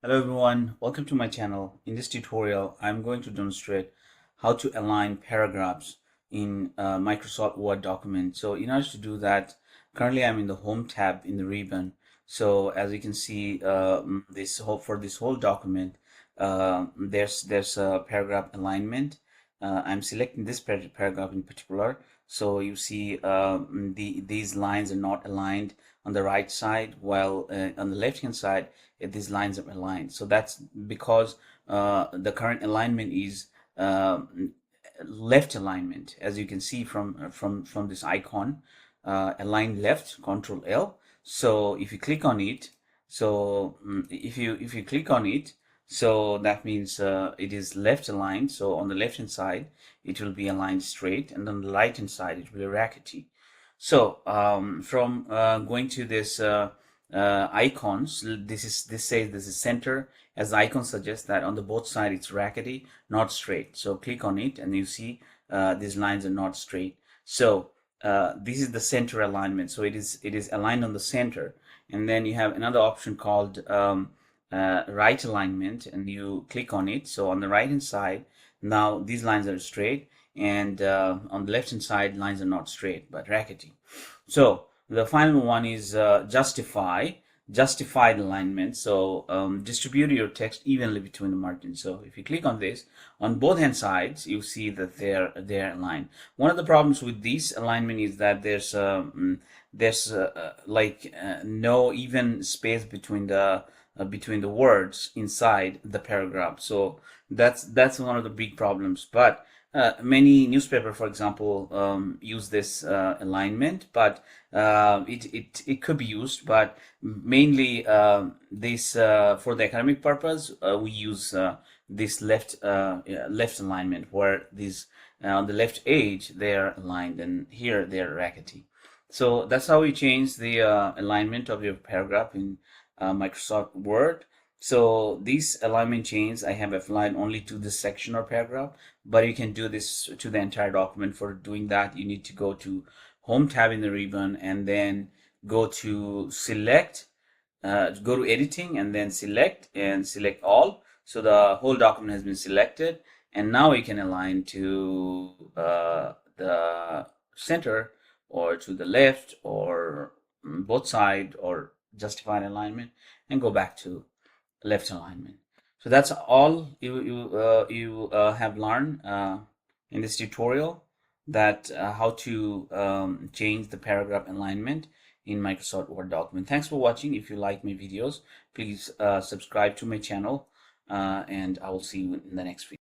Hello everyone, welcome to my channel. In this tutorial, I'm going to demonstrate how to align paragraphs in Microsoft Word document. So in order to do that, currently I'm in the Home tab in the ribbon. So as you can see, for this whole document, there's a paragraph alignment. I'm selecting this paragraph in particular. So you see these lines are not aligned on the right side, while on the left hand side these lines are aligned. So that's because the current alignment is left alignment, as you can see from this icon, align left, Control L. So if you click on it, so if you click on it, so that means it is left aligned. So on the left hand side it will be aligned straight, and on the right hand side it will be rackety. So from going to this icons, this says this is center, as the icon suggests that on the both side it's rackety, not straight. So click on it and you see these lines are not straight. So this is the center alignment. So it is aligned on the center. And then you have another option called right alignment, and you click on it. So on the right hand side, now these lines are straight, and on the left hand side lines are not straight but rackety. So the final one is justified alignment. So distribute your text evenly between the margins. So if you click on this, on both hand sides you see that they're aligned. One of the problems with this alignment is that there's no even space between the words inside the paragraph. So that's one of the big problems. But many newspaper, for example, use this alignment, but it could be used. But mainly this for the academic purpose, we use this left alignment, where these on the left edge they are aligned, and here they are rackety. So that's how you change the alignment of your paragraph in Microsoft Word. So these alignment changes I have applied only to this section or paragraph, but you can do this to the entire document. For doing that, you need to go to Home tab in the ribbon, and then go to select, go to editing, and then select all. So the whole document has been selected, and now you can align to the center, or to the left, or both side, or justified alignment, and go back to left alignment. So that's all you have learned in this tutorial, that how to change the paragraph alignment in Microsoft Word document. Thanks for watching. If you like my videos, please subscribe to my channel, and I will see you in the next video.